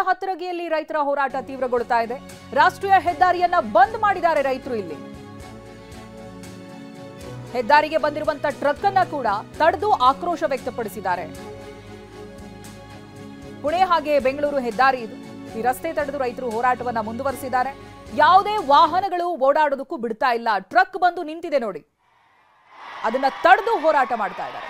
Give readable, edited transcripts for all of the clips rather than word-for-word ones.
ಹತ್ತರಗಿಯಲ್ಲಿ ರೈತರ ಹೋರಾಟ ತೀವ್ರಗೊಳ್ತಾ ಇದೆ. ರಾಷ್ಟ್ರೀಯ ಹೆದ್ದಾರಿಯನ್ನ ಬಂದ್ ಮಾಡಿದ್ದಾರೆ ರೈತರು. ಇಲ್ಲಿ ಹೆದ್ದಾರಿಗೆ ಬಂದಿರುವಂತ ಟ್ರಕ್ ಅನ್ನ ಕೂಡ ತಡೆದು ಆಕ್ರೋಶ ವ್ಯಕ್ತಪಡಿಸಿದ್ದಾರೆ. ಪುಣೆ ಹಾಗೆ ಬೆಂಗಳೂರು ಹೆದ್ದಾರಿ ಇದು. ಈ ರಸ್ತೆ ತಡೆದು ರೈತರು ಹೋರಾಟವನ್ನ ಮುಂದುವರಿಸಿದ್ದಾರೆ. ಯಾವುದೇ ವಾಹನಗಳು ಓಡಾಡೋದಕ್ಕೂ ಬಿಡ್ತಾ ಇಲ್ಲ. ಟ್ರಕ್ ಬಂದು ನಿಂತಿದೆ ನೋಡಿ, ಅದನ್ನ ತಡೆದು ಹೋರಾಟ ಮಾಡ್ತಾ ಇದ್ದಾರೆ.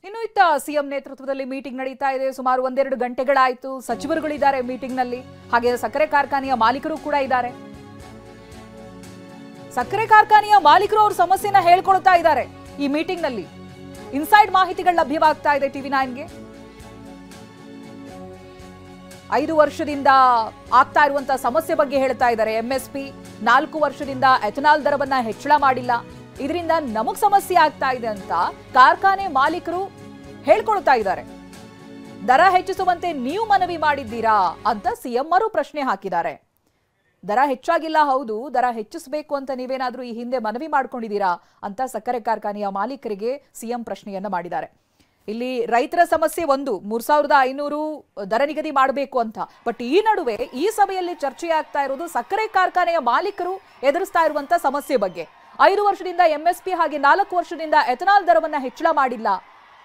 ಇನ್ನು ಇತ್ತ ಸಿಎಂ ನೇತೃತ್ವದಲ್ಲಿ ಮೀಟಿಂಗ್ ನಡೀತಾ ಇದೆ. ಸುಮಾರು 1-2 ಗಂಟೆಗಳಾಯಿತು. ಸಚಿವರುಗಳಿದ್ದಾರೆ ಮೀಟಿಂಗ್ ನಲ್ಲಿ, ಹಾಗೆ ಸಕ್ಕರೆ ಕಾರ್ಖಾನೆಯ ಮಾಲೀಕರು ಕೂಡ ಇದ್ದಾರೆ. ಸಕ್ಕರೆ ಕಾರ್ಖಾನೆಯ ಮಾಲೀಕರು ಅವ್ರ ಸಮಸ್ಯೆನ ಹೇಳ್ಕೊಳ್ತಾ ಇದ್ದಾರೆ ಈ ಮೀಟಿಂಗ್ ನಲ್ಲಿ. ಇನ್ಸೈಡ್ ಮಾಹಿತಿಗಳು ಲಭ್ಯವಾಗ್ತಾ ಇದೆ TV9ಗೆ. 5 ವರ್ಷದಿಂದ ಆಗ್ತಾ ಇರುವಂತಹ ಸಮಸ್ಯೆ ಬಗ್ಗೆ ಹೇಳ್ತಾ ಇದ್ದಾರೆ. MSP 4 ವರ್ಷದಿಂದ ಎಥನಾಲ್ ದರವನ್ನ ಹೆಚ್ಚಳ ಮಾಡಿಲ್ಲ, ಇದರಿಂದ ನಮಗ್ ಸಮಸ್ಯೆ ಆಗ್ತಾ ಇದೆ ಅಂತ ಕಾರ್ಖಾನೆ ಮಾಲೀಕರು ಹೇಳ್ಕೊಳ್ತಾ ಇದ್ದಾರೆ. ದರ ಹೆಚ್ಚಿಸುವಂತೆ ನೀವು ಮನವಿ ಮಾಡಿದ್ದೀರಾ ಅಂತ ಸಿಎಂ ಅವರು ಪ್ರಶ್ನೆ ಹಾಕಿದ್ದಾರೆ. ದರ ಹೆಚ್ಚಾಗಿಲ್ಲ, ಹೌದು, ದರ ಹೆಚ್ಚಿಸಬೇಕು ಅಂತ ನೀವೇನಾದ್ರೂ ಈ ಹಿಂದೆ ಮನವಿ ಮಾಡ್ಕೊಂಡಿದ್ದೀರಾ ಅಂತ ಸಕ್ಕರೆ ಕಾರ್ಖಾನೆಯ ಮಾಲೀಕರಿಗೆ ಸಿಎಂ ಪ್ರಶ್ನೆಯನ್ನ ಮಾಡಿದ್ದಾರೆ. ಇಲ್ಲಿ ರೈತರ ಸಮಸ್ಯೆ 3500 ದರ ನಿಗದಿ ಮಾಡಬೇಕು ಅಂತ. ಬಟ್ ಈ ನಡುವೆ ಈ ಸಭೆಯಲ್ಲಿ ಚರ್ಚೆ ಆಗ್ತಾ ಇರೋದು ಸಕ್ಕರೆ ಕಾರ್ಖಾನೆಯ ಮಾಲೀಕರು ಎದುರಿಸ್ತಾ ಇರುವಂತ ಸಮಸ್ಯೆ ಬಗ್ಗೆ. 5 ವರ್ಷದಿಂದ MSP ಹಾಗೆ 4 ವರ್ಷದಿಂದ ಎಥನಾಲ್ ದರವನ್ನ ಹೆಚ್ಚಳ ಮಾಡಿಲ್ಲ,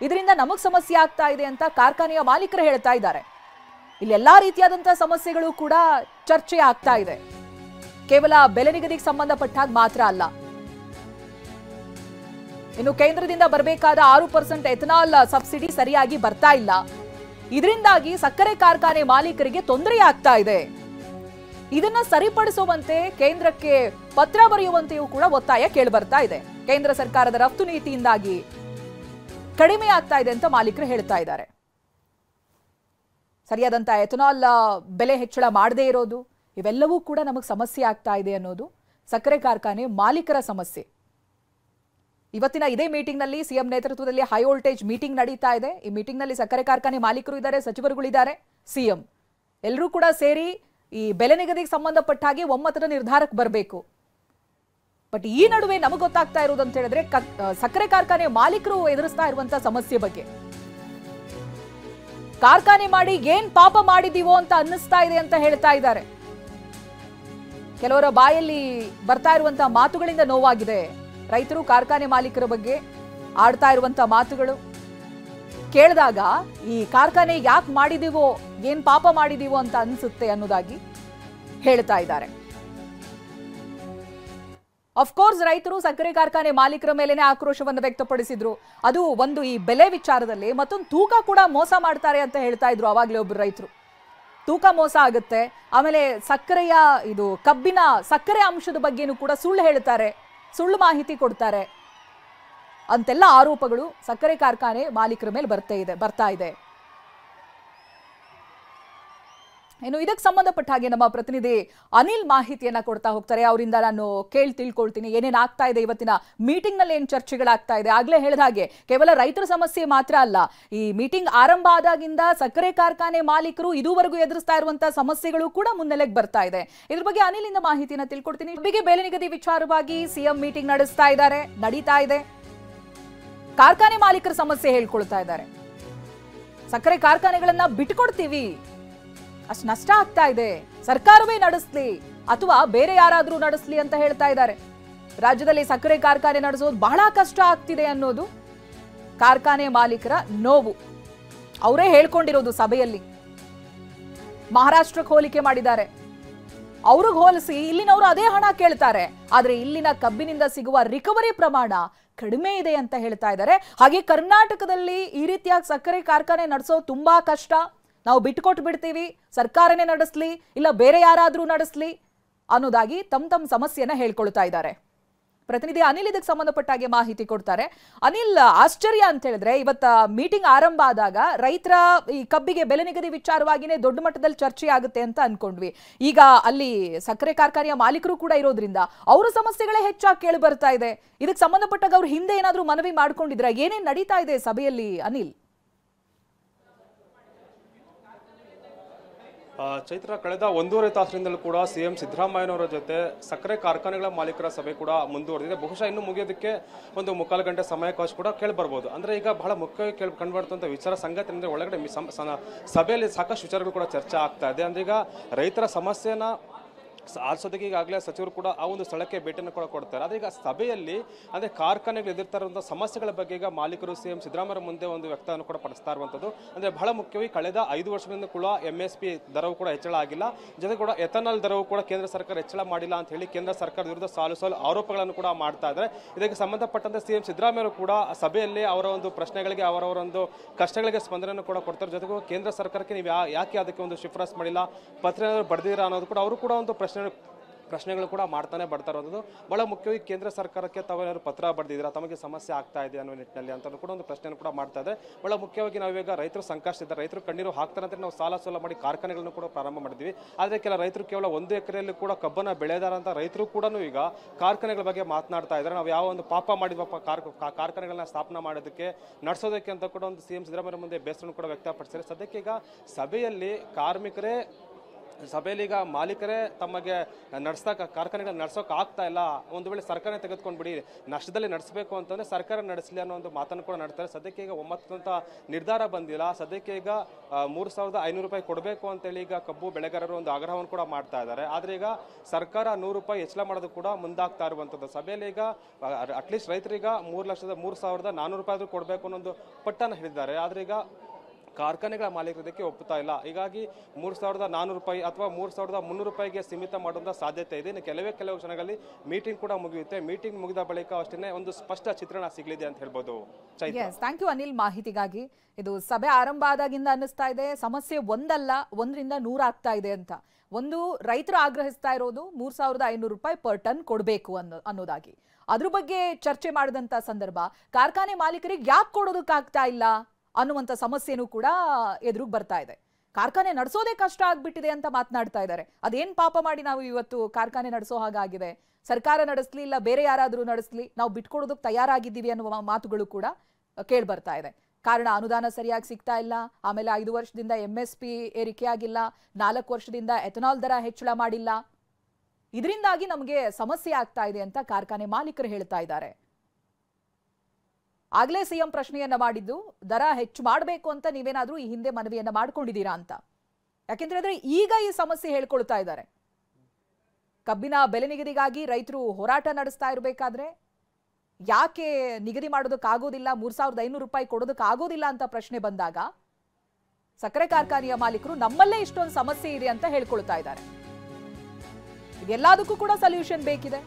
ಇದರಿಂದ ನಮಗ್ ಸಮಸ್ಯೆ ಆಗ್ತಾ ಇದೆ ಅಂತ ಕಾರ್ಖಾನೆಯ ಮಾಲೀಕರು ಹೇಳ್ತಾ ಇದ್ದಾರೆ. ಇಲ್ಲಿ ಎಲ್ಲಾ ರೀತಿಯಾದಂತಹ ಸಮಸ್ಯೆಗಳು ಕೂಡ ಚರ್ಚೆ ಆಗ್ತಾ ಇದೆ. ಕೇವಲ ಬೆಲೆ ನಿಗದಿಗೆ ಸಂಬಂಧಪಟ್ಟಾಗ ಮಾತ್ರ ಅಲ್ಲ, ಇನ್ನು ಕೇಂದ್ರದಿಂದ ಬರಬೇಕಾದ 6% ಎಥನಾಲ್ ಸಬ್ಸಿಡಿ ಸರಿಯಾಗಿ ಬರ್ತಾ ಇಲ್ಲ. ಇದರಿಂದಾಗಿ ಸಕ್ಕರೆ ಕಾರ್ಖಾನೆ ಮಾಲೀಕರಿಗೆ ತೊಂದರೆ ಆಗ್ತಾ ಇದೆ. ಇದನ್ನ ಸರಿಪಡಿಸುವಂತೆ ಕೇಂದ್ರಕ್ಕೆ ಪತ್ರ ಬರೆಯುವಂತೆಯೂ ಕೂಡ ಒತ್ತಾಯ ಕೇಳಿಬರ್ತಾ ಇದೆ. ಕೇಂದ್ರ ಸರ್ಕಾರದ ರಫ್ತು ನೀತಿಯಿಂದಾಗಿ ಕಡಿಮೆ ಆಗ್ತಾ ಇದೆ ಅಂತ ಮಾಲೀಕರು ಹೇಳ್ತಾ ಇದ್ದಾರೆ. ಸರಿಯಾದಂತ ಎಥನಾಲ್ ಬೆಲೆ ಹೆಚ್ಚಳ ಮಾಡದೇ ಇರೋದು, ಇವೆಲ್ಲವೂ ಕೂಡ ನಮಗೆ ಸಮಸ್ಯೆ ಆಗ್ತಾ ಇದೆ ಅನ್ನೋದು ಸಕ್ಕರೆ ಕಾರ್ಖಾನೆ ಮಾಲೀಕರ ಸಮಸ್ಯೆ. ಇವತ್ತಿನ ಇದೇ ಮೀಟಿಂಗ್ ನಲ್ಲಿ ಸಿಎಂ ನೇತೃತ್ವದಲ್ಲಿ ಹೈ ವೋಲ್ಟೇಜ್ ಮೀಟಿಂಗ್ ನಡೀತಾ ಇದೆ. ಈ ಮೀಟಿಂಗ್ ನಲ್ಲಿ ಸಕ್ಕರೆ ಕಾರ್ಖಾನೆ ಮಾಲೀಕರು ಇದ್ದಾರೆ, ಸಚಿವರುಗಳಿದ್ದಾರೆ, ಸಿಎಂ ಎಲ್ಲರೂ ಕೂಡ ಸೇರಿ ಈ ಬೆಲೆ ನಿಗದಿಗೆ ಸಂಬಂಧಪಟ್ಟ ಹಾಗೆ ಒಮ್ಮತದ ನಿರ್ಧಾರಕ್ಕೆ ಬರಬೇಕು. ಬಟ್ ಈ ನಡುವೆ ನಮಗೆ ಗೊತ್ತಾಗ್ತಾ ಇರೋದು ಅಂತ ಹೇಳಿದ್ರೆ ಸಕ್ಕರೆ ಕಾರ್ಖಾನೆ ಮಾಲೀಕರು ಎದುರಿಸ್ತಾ ಇರುವಂತಹ ಸಮಸ್ಯೆ ಬಗ್ಗೆ. ಕಾರ್ಖಾನೆ ಮಾಡಿ ಏನ್ ಪಾಪ ಮಾಡಿದೀವೋ ಅಂತ ಅನ್ನಿಸ್ತಾ ಇದೆ ಅಂತ ಹೇಳ್ತಾ ಇದ್ದಾರೆ. ಕೆಲವರ ಬಾಯಲ್ಲಿ ಬರ್ತಾ ಇರುವಂತಹ ಮಾತುಗಳಿಂದ ನೋವಾಗಿದೆ. ರೈತರು ಕಾರ್ಖಾನೆ ಮಾಲೀಕರ ಬಗ್ಗೆ ಆಡ್ತಾ ಇರುವಂತಹ ಮಾತುಗಳು ಕೇಳಿದಾಗ ಈ ಕಾರ್ಖಾನೆ ಯಾಕೆ ಮಾಡಿದೀವೋ, ಏನ್ ಪಾಪ ಮಾಡಿದೀವೋ ಅಂತ ಅನ್ಸುತ್ತೆ ಅನ್ನೋದಾಗಿ ಹೇಳ್ತಾ ಇದ್ದಾರೆ. ಅಫ್ಕೋರ್ಸ್ ರೈತರು ಸಕ್ಕರೆ ಕಾರ್ಖಾನೆ ಮಾಲೀಕರ ಮೇಲೆನೆ ಆಕ್ರೋಶವನ್ನು ವ್ಯಕ್ತಪಡಿಸಿದ್ರು. ಅದು ಒಂದು ಈ ಬೆಲೆ ವಿಚಾರದಲ್ಲಿ, ಮತ್ತೊಂದು ತೂಕ ಕೂಡ ಮೋಸ ಮಾಡ್ತಾರೆ ಅಂತ ಹೇಳ್ತಾ ಇದ್ರು ಅವಾಗಲೇ ಒಬ್ರು ರೈತರು. ತೂಕ ಮೋಸ ಆಗುತ್ತೆ, ಆಮೇಲೆ ಸಕ್ಕರೆಯ ಇದು ಕಬ್ಬಿನ ಸಕ್ಕರೆ ಅಂಶದ ಬಗ್ಗೆನೂ ಕೂಡ ಸುಳ್ಳು ಹೇಳ್ತಾರೆ, ಸುಳ್ಳು ಮಾಹಿತಿ ಕೊಡ್ತಾರೆ ಅಂತೆಲ್ಲ ಆರೋಪಗಳು ಸಕ್ಕರೆ ಕಾರ್ಖಾನೆ ಮಾಲೀಕರ ಮೇಲೆ ಬರ್ತಾ ಇದೆ. ಇನ್ನು ಇದಕ್ಕೆ ಸಂಬಂಧಪಟ್ಟ ಹಾಗೆ ನಮ್ಮ ಪ್ರತಿನಿಧಿ ಅನಿಲ್ ಮಾಹಿತಿಯನ್ನ ಕೊಡ್ತಾ ಹೋಗ್ತಾರೆ. ಅವರಿಂದ ನಾನು ತಿಳ್ಕೊಳ್ತೀನಿ ಏನೇನ್ ಆಗ್ತಾ ಇದೆ, ಇವತ್ತಿನ ಮೀಟಿಂಗ್ ನಲ್ಲಿ ಏನ್ ಚರ್ಚೆಗಳಾಗ್ತಾ ಇದೆ. ಆಗ್ಲೇ ಹೇಳಿದ ಹಾಗೆ ಕೇವಲ ರೈತರ ಸಮಸ್ಯೆ ಮಾತ್ರ ಅಲ್ಲ, ಈ ಮೀಟಿಂಗ್ ಆರಂಭ ಆದಾಗಿಂದ ಸಕ್ಕರೆ ಕಾರ್ಖಾನೆ ಮಾಲೀಕರು ಇದುವರೆಗೂ ಎದುರಿಸ್ತಾ ಇರುವಂತಹ ಸಮಸ್ಯೆಗಳು ಕೂಡ ಮುನ್ನೆಲೆಗೆ ಬರ್ತಾ ಇದೆ. ಇದ್ರ ಬಗ್ಗೆ ಅನಿಲಿಂದ ಮಾಹಿತಿನ ತಿಳ್ಕೊಡ್ತೀನಿ. ಬಿಗಿ ಬೆಲೆ ನಿಗದಿ ವಿಚಾರವಾಗಿ ಸಿಎಂ ಮೀಟಿಂಗ್ ನಡೀತಾ ಇದೆ. ಕಾರ್ಖಾನೆ ಮಾಲೀಕರ ಸಮಸ್ಯೆ ಹೇಳ್ಕೊಳ್ತಾ ಇದ್ದಾರೆ. ಸಕ್ಕರೆ ಕಾರ್ಖಾನೆಗಳನ್ನ ಬಿಟ್ಕೊಡ್ತೀವಿ, ಅಷ್ಟು ನಷ್ಟ ಆಗ್ತಾ ಇದೆ, ಸರ್ಕಾರವೇ ನಡೆಸಲಿ ಅಥವಾ ಬೇರೆ ಯಾರಾದ್ರೂ ನಡೆಸಲಿ ಅಂತ ಹೇಳ್ತಾ ಇದ್ದಾರೆ. ರಾಜ್ಯದಲ್ಲಿ ಸಕ್ಕರೆ ಕಾರ್ಖಾನೆ ನಡೆಸೋದು ಬಹಳ ಕಷ್ಟ ಆಗ್ತಿದೆ ಅನ್ನೋದು ಕಾರ್ಖಾನೆ ಮಾಲೀಕರ ನೋವು. ಅವರೇ ಹೇಳ್ಕೊಂಡಿರೋದು ಸಭೆಯಲ್ಲಿ. ಮಹಾರಾಷ್ಟ್ರಕ್ಕೆ ಹೋಲಿಕೆ ಮಾಡಿದ್ದಾರೆ. ಅವ್ರಿಗೆ ಹೋಲಿಸಿ ಇಲ್ಲಿನವರು ಅದೇ ಹಣ ಕೇಳ್ತಾರೆ, ಆದ್ರೆ ಇಲ್ಲಿನ ಕಬ್ಬಿನಿಂದ ಸಿಗುವ ರಿಕವರಿ ಪ್ರಮಾಣ ಕಡಿಮೆ ಇದೆ ಅಂತ ಹೇಳ್ತಾ ಇದ್ದಾರೆ. ಹಾಗೆ ಕರ್ನಾಟಕದಲ್ಲಿ ಈ ರೀತಿಯಾಗಿ ಸಕ್ಕರೆ ಕಾರ್ಖಾನೆ ನಡೆಸೋದು ತುಂಬಾ ಕಷ್ಟ, ನಾವು ಬಿಟ್ಕೊಟ್ಟು ಬಿಡ್ತೀವಿ, ಸರ್ಕಾರನೇ ನಡೆಸಲಿ ಇಲ್ಲ ಬೇರೆ ಯಾರಾದ್ರೂ ನಡೆಸಲಿ ಅನ್ನೋದಾಗಿ ತಮ್ಮ ಸಮಸ್ಯೆಯನ್ನ ಹೇಳ್ಕೊಳ್ತಾ ಇದ್ದಾರೆ. ಪ್ರತಿನಿಧಿ ಅನಿಲ್ ಇದಕ್ಕೆ ಸಂಬಂಧಪಟ್ಟ ಹಾಗೆ ಮಾಹಿತಿ ಕೊಡ್ತಾರೆ. ಅನಿಲ್, ಆಶ್ಚರ್ಯ ಅಂತ ಹೇಳಿದ್ರೆ ಇವತ್ತ ಮೀಟಿಂಗ್ ಆರಂಭ ಆದಾಗ ರೈತರ ಈ ಕಬ್ಬಿಗೆ ಬೆಲೆ ನಿಗದಿ ವಿಚಾರವಾಗಿನೇ ದೊಡ್ಡ ಮಟ್ಟದಲ್ಲಿ ಚರ್ಚೆ ಆಗುತ್ತೆ ಅಂತ ಅನ್ಕೊಂಡ್ವಿ. ಈಗ ಅಲ್ಲಿ ಸಕ್ಕರೆ ಕಾರ್ಖಾನೆಯ ಮಾಲೀಕರು ಕೂಡ ಇರೋದ್ರಿಂದ ಅವರ ಸಮಸ್ಯೆಗಳೇ ಹೆಚ್ಚಾಗಿ ಕೇಳಿ ಬರ್ತಾ ಇದೆ. ಇದಕ್ಕೆ ಸಂಬಂಧಪಟ್ಟಾಗ ಅವ್ರು ಹಿಂದೆ ಏನಾದ್ರೂ ಮನವಿ ಮಾಡ್ಕೊಂಡಿದ್ರ? ಏನೇನ್ ನಡೀತಾ ಇದೆ ಸಭೆಯಲ್ಲಿ ಅನಿಲ್? ಚೈತ್ರ, ಕಳೆದ 1.5 ತಾಸಿನಿಂದಲೂ ಕೂಡ ಸಿಎಂ ಸಿದ್ದರಾಮಯ್ಯನವರ ಜೊತೆ ಸಕ್ಕರೆ ಕಾರ್ಖಾನೆಗಳ ಮಾಲೀಕರ ಸಭೆ ಕೂಡ ಮುಂದುವರೆದಿದೆ. ಬಹುಶಃ ಇನ್ನು ಮುಗಿಯೋದಕ್ಕೆ ಒಂದು 3/4 ಗಂಟೆ ಸಮಯಕ್ಕಾಶ ಕೂಡ ಕೇಳಿಬರ್ಬೋದು. ಅಂದರೆ ಈಗ ಬಹಳ ಮುಖ್ಯವಾಗಿ ಕಂಡುಬರ್ತಂಥ ವಿಚಾರ ಸಂಗತಿ ಅಂದರೆ ಒಳಗಡೆ ಸಭೆಯಲ್ಲಿ ಸಾಕಷ್ಟು ವಿಚಾರಗಳು ಕೂಡ ಚರ್ಚೆ ಆಗ್ತಾ ಇದೆ. ಅಂದರೆ ಈಗ ರೈತರ ಸಮಸ್ಯೆನ ಆಲಿಸೋದಕ್ಕೆ ಈಗಾಗಲೇ ಸಚಿವರು ಕೂಡ ಆ ಒಂದು ಸ್ಥಳಕ್ಕೆ ಭೇಟಿಯನ್ನು ಕೂಡ ಕೊಡ್ತಾರೆ. ಆದರೆ ಈಗ ಸಭೆಯಲ್ಲಿ ಅಂದರೆ ಕಾರ್ಖಾನೆಗಳು ಎದುರ್ತಾ ಇರುವಂಥ ಸಮಸ್ಯೆಗಳ ಬಗ್ಗೆ ಈಗ ಮಾಲೀಕರು ಸಿಎಂ ಸಿದ್ದರಾಮಯ್ಯ ಮುಂದೆ ಒಂದು ವ್ಯಕ್ತವನ್ನು ಕೂಡ ಪಡಿಸ್ತಾ ಇರುವಂಥದ್ದು. ಅಂದರೆ ಬಹಳ ಮುಖ್ಯವಾಗಿ ಕಳೆದ 5 ವರ್ಷದಿಂದ ಕೂಡ MSP ದರವು ಕೂಡ ಹೆಚ್ಚಳ ಆಗಿಲ್ಲ, ಜೊತೆ ಕೂಡ ಎಥನಾಲ್ ದರವು ಕೂಡ ಕೇಂದ್ರ ಸರ್ಕಾರ ಹೆಚ್ಚಳ ಮಾಡಿಲ್ಲ ಅಂತ ಹೇಳಿ ಕೇಂದ್ರ ಸರ್ಕಾರದ ವಿರುದ್ಧ ಸಾಲು ಆರೋಪಗಳನ್ನು ಕೂಡ ಮಾಡ್ತಾ ಇದ್ದಾರೆ. ಇದಕ್ಕೆ ಸಂಬಂಧಪಟ್ಟಂತೆ ಸಿಎಂ ಸಿದ್ದರಾಮಯ್ಯ ಕೂಡ ಸಭೆಯಲ್ಲಿ ಅವರ ಒಂದು ಪ್ರಶ್ನೆಗಳಿಗೆ ಅವರವರ ಒಂದು ಕಷ್ಟಗಳಿಗೆ ಸ್ಪಂದನೆಯನ್ನು ಕೂಡ ಕೊಡ್ತಾರೆ. ಜೊತೆಗೆ ಕೇಂದ್ರ ಸರ್ಕಾರಕ್ಕೆ ನೀವು ಯಾಕೆ ಅದಕ್ಕೆ ಒಂದು ಶಿಫಾರಸ್ ಮಾಡಿಲ್ಲ, ಪತ್ರ ಬರೆದಿರಾ ಅನ್ನೋದು ಕೂಡ ಅವರು ಕೂಡ ಒಂದು ಪ್ರಶ್ನೆಗಳು ಕೂಡ ಮಾಡ್ತಾನೆ ಬರ್ತಾ ಇರೋದು. ಬಹಳ ಮುಖ್ಯವಾಗಿ ಕೇಂದ್ರ ಸರ್ಕಾರಕ್ಕೆ ತಾವೇನಾದ್ರು ಪತ್ರ ಬರೆದಿದ್ದೀರಾ, ತಮಗೆ ಸಮಸ್ಯೆ ಆಗ್ತಾ ಇದೆ ಅನ್ನೋ ನಿಟ್ಟಿನಲ್ಲಿ ಅಂತ ಕೂಡ ಒಂದು ಪ್ರಶ್ನೆಯನ್ನು ಕೂಡ ಮಾಡ್ತಾ ಇದೆ. ಬಹಳ ಮುಖ್ಯವಾಗಿ ನಾವೀಗ ರೈತರು ಸಂಕಷ್ಟದಿದ್ದಾರೆ, ರೈತರು ಕಣ್ಣೀರು ಹಾಕ್ತಾರೆ ಅಂತ ನಾವು ಸಾಲ ಮಾಡಿ ಕಾರ್ಖಾನೆಗಳನ್ನು ಕೂಡ ಪ್ರಾರಂಭ ಮಾಡಿದ್ವಿ. ಆದರೆ ಕೆಲ ರೈತರು ಕೇವಲ 1 ಎಕರೆಯಲ್ಲಿ ಕೂಡ ಕಬ್ಬನ್ನು ಬೆಳೆದಾರಂತ ರೈತರು ಕೂಡ ಈಗ ಕಾರ್ಖಾನೆಗಳ ಬಗ್ಗೆ ಮಾತನಾಡ್ತಾ ಇದ್ದಾರೆ. ನಾವು ಯಾವ ಒಂದು ಪಾಪ ಮಾಡಿದ್ವಪ್ಪ ಕಾರ್ಖಾನೆಗಳನ್ನ ಸ್ಥಾಪನೆ ಮಾಡೋದಕ್ಕೆ ನಡೆಸೋದಕ್ಕೆ ಅಂತ ಕೂಡ ಒಂದು ಸಿಎಂ ಸಿದ್ದರಾಮಯ್ಯ ಮುಂದೆ ಬೇಸರನ್ನು ಕೂಡ ವ್ಯಕ್ತಪಡಿಸಿದ್ದಾರೆ. ಸದ್ಯಕ್ಕೆ ಈಗ ಸಭೆಯಲ್ಲಿ ಈಗ ಮಾಲೀಕರೇ ತಮಗೆ ಕಾರ್ಖಾನೆಗಳನ್ನ ನಡೆಸೋಕೆ ಆಗ್ತಾ ಇಲ್ಲ, ಒಂದು ವೇಳೆ ಸರ್ಕಾರ ತೆಗೆದುಕೊಂಡ್ಬಿಡಿ, ನಷ್ಟದಲ್ಲಿ ನಡೆಸಬೇಕು ಅಂತಂದ್ರೆ ಸರ್ಕಾರ ನಡೆಸಲಿ ಅನ್ನೋ ಒಂದು ಮಾತನ್ನು ಕೂಡ ನಡೆಸ್ತಾರೆ. ಸದ್ಯಕ್ಕೆ ಈಗ ಒಮ್ಮತದಂತ ನಿರ್ಧಾರ ಬಂದಿಲ್ಲ. ಸದ್ಯಕ್ಕೆ ಈಗ 3,500 ರೂಪಾಯಿ ಕೊಡಬೇಕು ಅಂತೇಳಿ ಈಗ ಕಬ್ಬು ಬೆಳೆಗಾರರು ಒಂದು ಆಗ್ರಹವನ್ನು ಕೂಡ ಮಾಡ್ತಾ ಇದ್ದಾರೆ. ಆದರೆ ಈಗ ಸರ್ಕಾರ 100 ರೂಪಾಯಿ ಹೆಚ್ಚಳ ಮಾಡೋದು ಕೂಡ ಮುಂದಾಗ್ತಾ ಇರುವಂಥದ್ದು. ಸಭೆಯಲ್ಲಿ ಈಗ ಅಟ್ಲೀಸ್ಟ್ ರೈತರಿಗೆ 3,04,400 ರೂಪಾಯಿ ಕೊಡಬೇಕು ಅನ್ನೋ ಒಂದು ಪಟ್ಟನ್ನು ಹಿಡಿದಿದ್ದಾರೆ. ಆದರೆ ಈಗ ಕಾರ್ಖಾನೆಗಳ ಮಾಲೀಕರಿಗೆ ಒಪ್ಪುತ್ತಾ ಇಲ್ಲ. ಹೀಗಾಗಿ 3,400 ರೂಪಾಯಿ ಅಥವಾ 3,300 ರೂಪಾಯಿಗೆ ಸೀಮಿತ ಮಾಡುವಂಥ ಸಾಧ್ಯತೆ ಇದೆ. ಇನ್ನು ಕೆಲವು ಕ್ಷಣಗಳಲ್ಲಿ ಮೀಟಿಂಗ್ ಕೂಡ ಮುಗಿಯುತ್ತೆ. ಮೀಟಿಂಗ್ ಮುಗಿದ ಬಳಿಕ ಅಷ್ಟೇ ಒಂದು ಸ್ಪಷ್ಟ ಚಿತ್ರಣ ಸಿಗಲಿದೆ ಅಂತ ಹೇಳ್ಬೋದು. ಥ್ಯಾಂಕ್ ಯು ಅನಿಲ್ ಮಾಹಿತಿಗಾಗಿ. ಇದು ಸಭೆ ಆರಂಭ ಆದಾಗಿಂದ ಅನ್ನಿಸ್ತಾ ಇದೆ ಸಮಸ್ಯೆ ಒಂದಲ್ಲ 1ರಿಂದ 100 ಆಗ್ತಾ ಇದೆ ಅಂತ. ಒಂದು, ರೈತರು ಆಗ್ರಹಿಸ್ತಾ ಇರೋದು 3,500 ರೂಪಾಯಿ ಪರ್ ಟನ್ ಕೊಡಬೇಕು ಅನ್ನೋದಾಗಿ. ಅದ್ರ ಬಗ್ಗೆ ಚರ್ಚೆ ಮಾಡಿದಂತ ಸಂದರ್ಭ ಕಾರ್ಖಾನೆ ಮಾಲೀಕರಿಗೆ ಯಾಕೆ ಕೊಡೋದಕ್ಕಾಗ್ತಾ ಇಲ್ಲ ಅನ್ನುವಂಥ ಸಮಸ್ಯೆನೂ ಕೂಡ ಎದುರಿಗೆ ಬರ್ತಾ ಇದೆ. ಕಾರ್ಖಾನೆ ನಡೆಸೋದೇ ಕಷ್ಟ ಆಗ್ಬಿಟ್ಟಿದೆ ಅಂತ ಮಾತನಾಡ್ತಾ ಇದ್ದಾರೆ. ಅದೇನ್ ಪಾಪ ಮಾಡಿ ನಾವು ಇವತ್ತು ಕಾರ್ಖಾನೆ ನಡೆಸೋ ಹಾಗಾಗಿದೆ, ಸರ್ಕಾರ ನಡೆಸಲಿ ಇಲ್ಲ ಬೇರೆ ಯಾರಾದರೂ ನಡೆಸಲಿ, ನಾವು ಬಿಟ್ಕೊಡೋದಕ್ಕೆ ತಯಾರಾಗಿದ್ದೀವಿ ಅನ್ನುವ ಮಾತುಗಳು ಕೂಡ ಕೇಳಿ ಬರ್ತಾ ಇದೆ. ಕಾರಣ ಅನುದಾನ ಸರಿಯಾಗಿ ಸಿಗ್ತಾ ಇಲ್ಲ, ಆಮೇಲೆ 5 ವರ್ಷದಿಂದ MSP ಏರಿಕೆ ಆಗಿಲ್ಲ, 4 ವರ್ಷದಿಂದ ಎಥನಾಲ್ ದರ ಹೆಚ್ಚಳ ಮಾಡಿಲ್ಲ. ಇದರಿಂದಾಗಿ ನಮಗೆ ಸಮಸ್ಯೆ ಆಗ್ತಾ ಇದೆ ಅಂತ ಕಾರ್ಖಾನೆ ಮಾಲೀಕರು ಹೇಳ್ತಾ ಇದ್ದಾರೆ. ಆಗ್ಲೇ ಸಿಎಂ ಪ್ರಶ್ನೆಯನ್ನ ಮಾಡಿದ್ದು, ದರ ಹೆಚ್ಚು ಮಾಡಬೇಕು ಅಂತ ನೀವೇನಾದ್ರೂ ಈ ಹಿಂದೆ ಮನವಿಯನ್ನ ಮಾಡ್ಕೊಂಡಿದ್ದೀರಾ ಅಂತ. ಯಾಕೆಂದ್ರೆ ಈಗ ಈ ಸಮಸ್ಯೆ ಹೇಳ್ಕೊಳ್ತಾ ಇದ್ದಾರೆ. ಕಬ್ಬಿನ ಬೆಲೆ ನಿಗದಿಗಾಗಿ ರೈತರು ಹೋರಾಟ ನಡೆಸ್ತಾ ಇರಬೇಕಾದ್ರೆ ಯಾಕೆ ನಿಗದಿ ಮಾಡೋದಕ್ಕಾಗೋದಿಲ್ಲ, 3,500 ರೂಪಾಯಿ ಕೊಡೋದಕ್ಕಾಗೋದಿಲ್ಲ ಅಂತ ಪ್ರಶ್ನೆ ಬಂದಾಗ ಸಕ್ಕರೆ ಕಾರ್ಖಾನೆಯ ಮಾಲೀಕರು ನಮ್ಮಲ್ಲೇ ಇಷ್ಟೊಂದು ಸಮಸ್ಯೆ ಇದೆ ಅಂತ ಹೇಳ್ಕೊಳ್ತಾ ಇದ್ದಾರೆ. ಇದೆಲ್ಲದಕ್ಕೂ ಕೂಡ ಸೊಲ್ಯೂಷನ್ ಬೇಕಿದೆ.